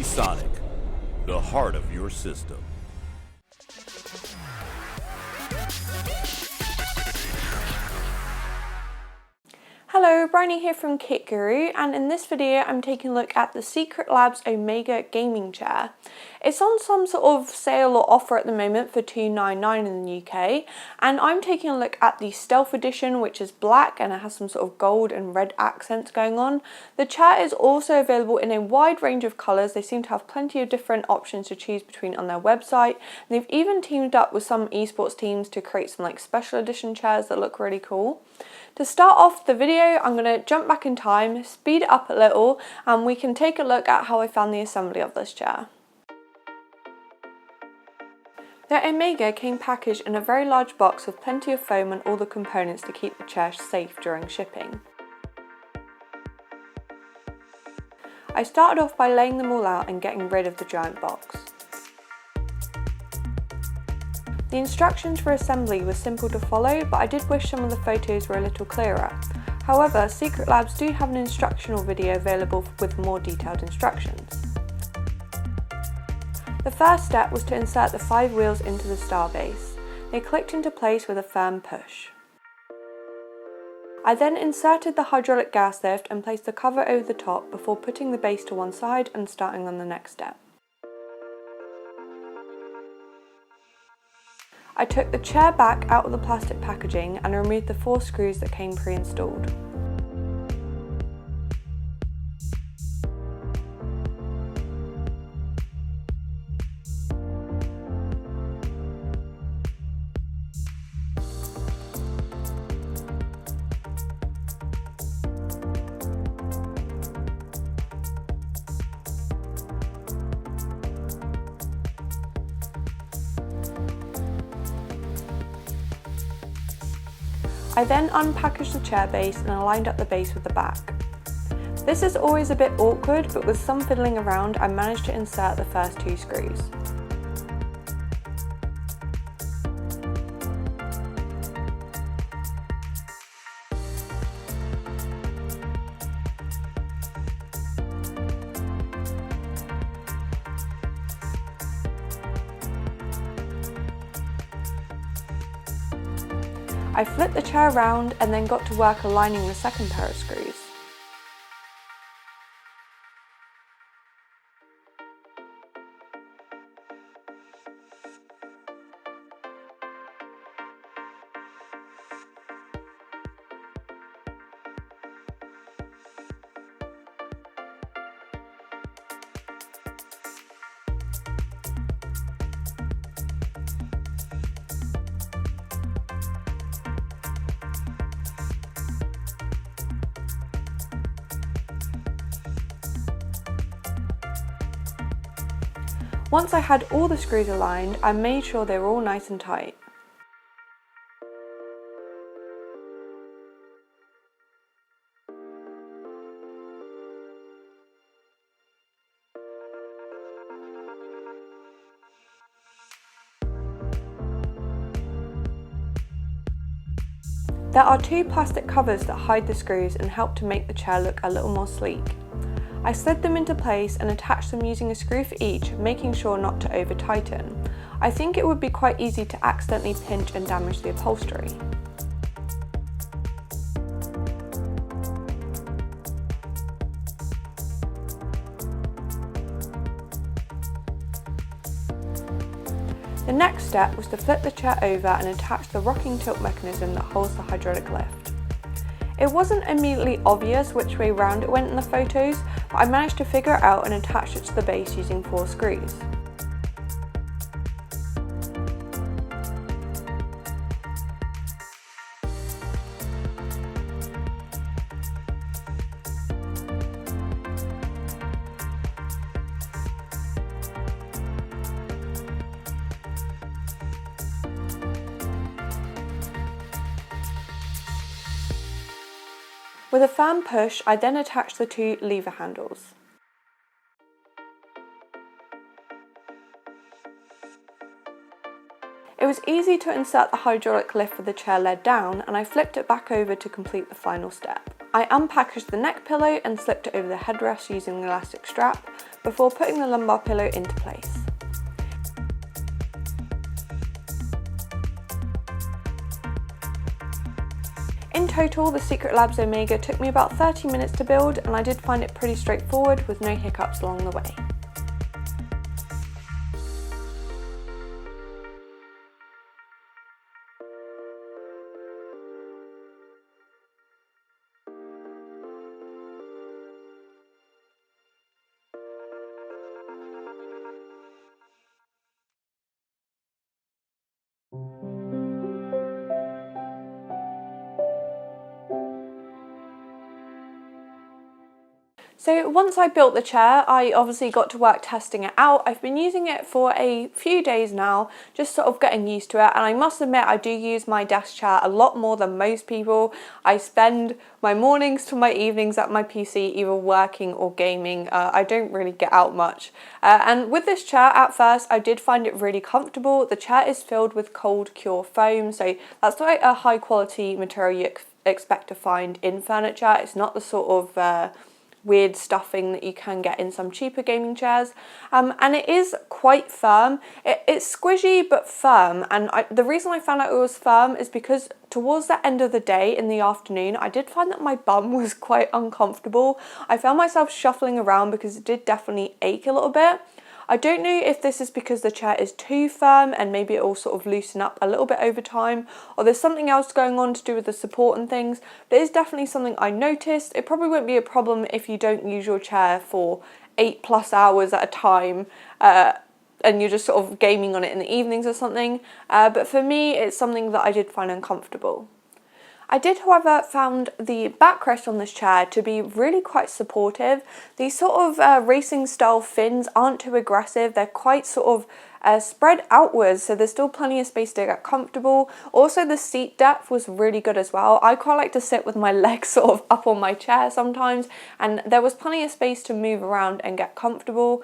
Sonic, the heart of your system. Hello, BRIONY here from Kit Guru, and in this video I'm taking a look at the SecretLab Omega Gaming Chair. It's on some sort of sale or offer at the moment for $2.99 in the UK, and I'm taking a look at the Stealth Edition, which is black and it has some sort of gold and red accents going on. The chair is also available in a wide range of colours. They seem to have plenty of different options to choose between on their website. They've even teamed up with some esports teams to create some like special edition chairs that look really cool. To start off the video, I'm going to jump back in time, speed it up a little, and we can take a look at how I found the assembly of this chair. The Omega came packaged in a very large box with plenty of foam and all the components to keep the chair safe during shipping. I started off by laying them all out and getting rid of the giant box. The instructions for assembly were simple to follow, but I did wish some of the photos were a little clearer. However, SecretLabs do have an instructional video available with more detailed instructions. The first step was to insert the 5 wheels into the star base. They clicked into place with a firm push. I then inserted the hydraulic gas lift and placed the cover over the top before putting the base to one side and starting on the next step. I took the chair back out of the plastic packaging and removed the 4 screws that came pre-installed. I then unpackaged the chair base and aligned up the base with the back. This is always a bit awkward, but with some fiddling around I managed to insert the first 2 screws. I flipped the chair around and then got to work aligning the second pair of screws. Once I had all the screws aligned, I made sure they were all nice and tight. There are 2 plastic covers that hide the screws and help to make the chair look a little more sleek. I slid them into place and attached them using a screw for each, making sure not to over tighten. I think it would be quite easy to accidentally pinch and damage the upholstery. The next step was to flip the chair over and attach the rocking tilt mechanism that holds the hydraulic lift. It wasn't immediately obvious which way round it went in the photos, but I managed to figure it out and attach it to the base using 4 screws. With a firm push, I then attached the 2 lever handles. It was easy to insert the hydraulic lift for the chair leg down, and I flipped it back over to complete the final step. I unpackaged the neck pillow and slipped it over the headrest using an elastic strap before putting the lumbar pillow into place. In total, the SecretLab Omega took me about 30 minutes to build, and I did find it pretty straightforward with no hiccups along the way. So once I built the chair, I obviously got to work testing it out. I've been using it for a few days now, just sort of getting used to it, and I must admit I do use my desk chair a lot more than most people. I spend my mornings to my evenings at my PC either working or gaming. I don't really get out much. And with this chair, at first I did find it really comfortable. The chair is filled with cold cure foam, so that's like a high quality material you expect to find in furniture. It's not the sort of weird stuffing that you can get in some cheaper gaming chairs, and it is quite firm. It's squishy but firm, and the reason I found out it was firm is because towards the end of the day in the afternoon I did find that my bum was quite uncomfortable. I found myself shuffling around because it did definitely ache a little bit. I don't know if this is because the chair is too firm and maybe it will sort of loosen up a little bit over time, or there's something else going on to do with the support and things, but it's definitely something I noticed. It probably won't be a problem if you don't use your chair for 8+ hours at a time and you're just sort of gaming on it in the evenings or something, but for me it's something that I did find uncomfortable. I did, however, found the backrest on this chair to be really quite supportive. These sort of racing style fins aren't too aggressive. They're quite sort of spread outwards, so there's still plenty of space to get comfortable. Also, the seat depth was really good as well. I quite like to sit with my legs sort of up on my chair sometimes, and there was plenty of space to move around and get comfortable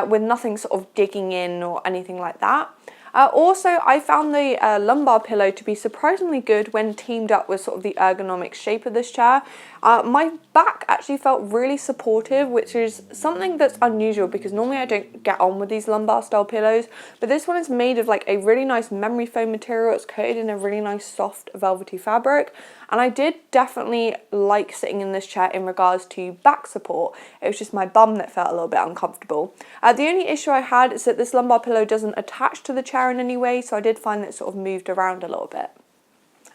with nothing sort of digging in or anything like that. Also, I found the lumbar pillow to be surprisingly good when teamed up with sort of the ergonomic shape of this chair. My back actually felt really supportive, which is something that's unusual because normally I don't get on with these lumbar style pillows, but this one is made of like a really nice memory foam material. It's coated in a really nice soft velvety fabric, and I did definitely like sitting in this chair in regards to back support. It was just my bum that felt a little bit uncomfortable. The only issue I had is that this lumbar pillow doesn't attach to the chair in any way, so I did find that it sort of moved around a little bit.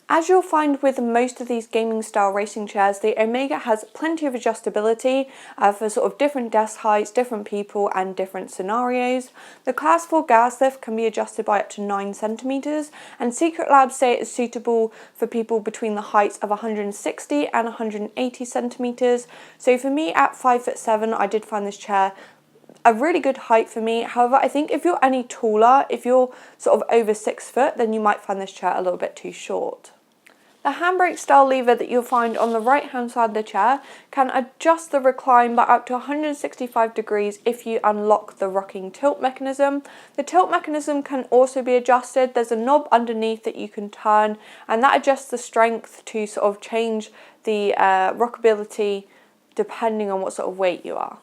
As you'll find with most of these gaming style racing chairs, the Omega has plenty of adjustability for sort of different desk heights, different people and different scenarios. The Class 4 gas lift can be adjusted by up to 9 centimeters, and SecretLab say it is suitable for people between the heights of 160 and 180 centimeters. So for me at 5'7", I did find this chair a really good height for me. However, I think if you're any taller, if you're sort of over 6 foot, then you might find this chair a little bit too short. The handbrake style lever that you'll find on the right hand side of the chair can adjust the recline by up to 165 degrees if you unlock the rocking tilt mechanism. The tilt mechanism can also be adjusted. There's a knob underneath that you can turn, and that adjusts the strength to sort of change the rockability depending on what sort of weight you are.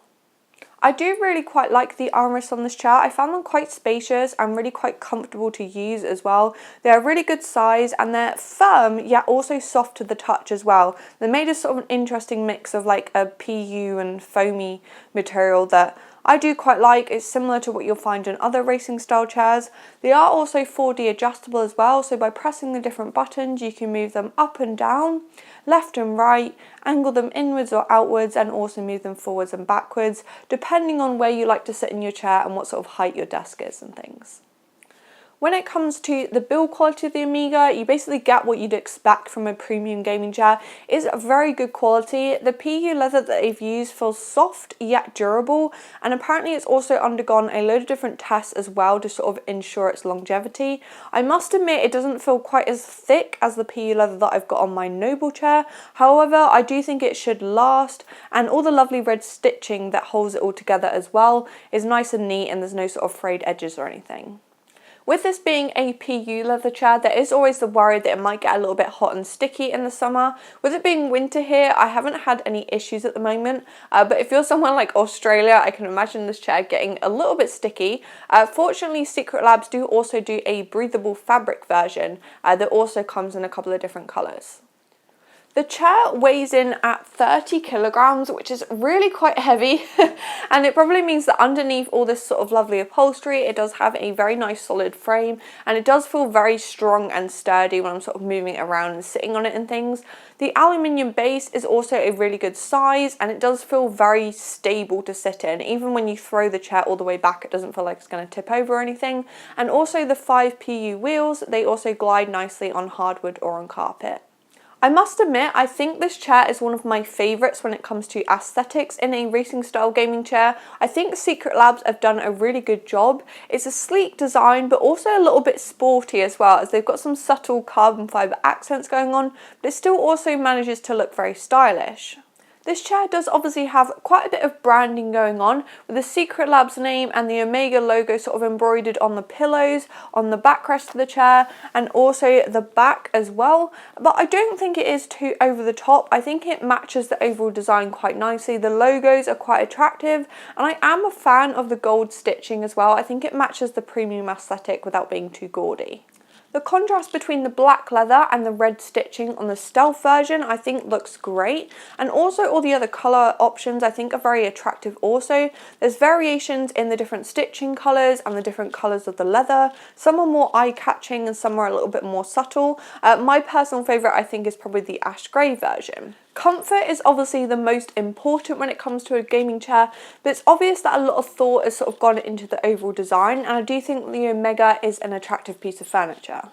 I do really quite like the armrests on this chair. I found them quite spacious and really quite comfortable to use as well. They're a really good size and they're firm yet also soft to the touch as well. They made a sort of an interesting mix of like a PU and foamy material that I do quite like. It's similar to what you'll find in other racing style chairs. They are also 4D adjustable as well, so by pressing the different buttons you can move them up and down, left and right, angle them inwards or outwards, and also move them forwards and backwards depending on where you like to sit in your chair and what sort of height your desk is and things. When it comes to the build quality of the Omega, you basically get what you'd expect from a premium gaming chair. It's a very good quality. The PU leather that they've used feels soft yet durable, and apparently it's also undergone a load of different tests as well to sort of ensure its longevity. I must admit it doesn't feel quite as thick as the PU leather that I've got on my Noble chair. However, I do think it should last, and all the lovely red stitching that holds it all together as well is nice and neat, and there's no sort of frayed edges or anything. With this being a PU leather chair, there is always the worry that it might get a little bit hot and sticky in the summer. With it being winter here, I haven't had any issues at the moment, but if you're somewhere like Australia, I can imagine this chair getting a little bit sticky. Fortunately, SecretLabs do also do a breathable fabric version that also comes in a couple of different colours. The chair weighs in at 30 kilograms, which is really quite heavy, and it probably means that underneath all this sort of lovely upholstery, it does have a very nice solid frame, and it does feel very strong and sturdy when I'm sort of moving it around and sitting on it and things. The aluminium base is also a really good size, and it does feel very stable to sit in. Even when you throw the chair all the way back, it doesn't feel like it's going to tip over or anything. And also the 5 PU wheels, they also glide nicely on hardwood or on carpet. I must admit, I think this chair is one of my favourites when it comes to aesthetics in a racing style gaming chair. I think SecretLabs have done a really good job. It's a sleek design, but also a little bit sporty as well, as they've got some subtle carbon fibre accents going on, but it still also manages to look very stylish. This chair does obviously have quite a bit of branding going on, with the SecretLabs name and the Omega logo sort of embroidered on the pillows, on the backrest of the chair, and also the back as well. But I don't think it is too over the top. I think it matches the overall design quite nicely. The logos are quite attractive, and I am a fan of the gold stitching as well. I think it matches the premium aesthetic without being too gaudy. The contrast between the black leather and the red stitching on the stealth version I think looks great, and also all the other colour options I think are very attractive also. There's variations in the different stitching colours and the different colours of the leather. Some are more eye-catching and some are a little bit more subtle. My personal favourite I think is probably the ash grey version. Comfort is obviously the most important when it comes to a gaming chair, but it's obvious that a lot of thought has sort of gone into the overall design, and I do think the Omega is an attractive piece of furniture.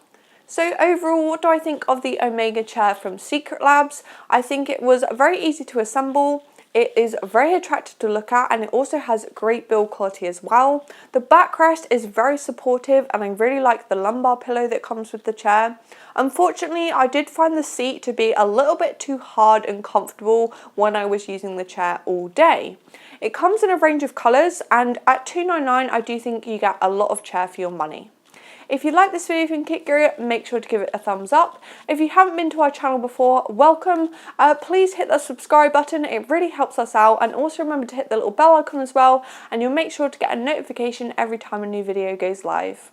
So overall, what do I think of the Omega chair from SecretLabs? I think it was very easy to assemble. It is very attractive to look at, and it also has great build quality as well. The backrest is very supportive, and I really like the lumbar pillow that comes with the chair. Unfortunately, I did find the seat to be a little bit too hard and comfortable when I was using the chair all day. It comes in a range of colours, and at $299 I do think you get a lot of chair for your money. If you like this video from Kit Guru, make sure to give it a thumbs up. If you haven't been to our channel before, welcome. Please hit the subscribe button, it really helps us out, and also remember to hit the little bell icon as well, and you'll make sure to get a notification every time a new video goes live.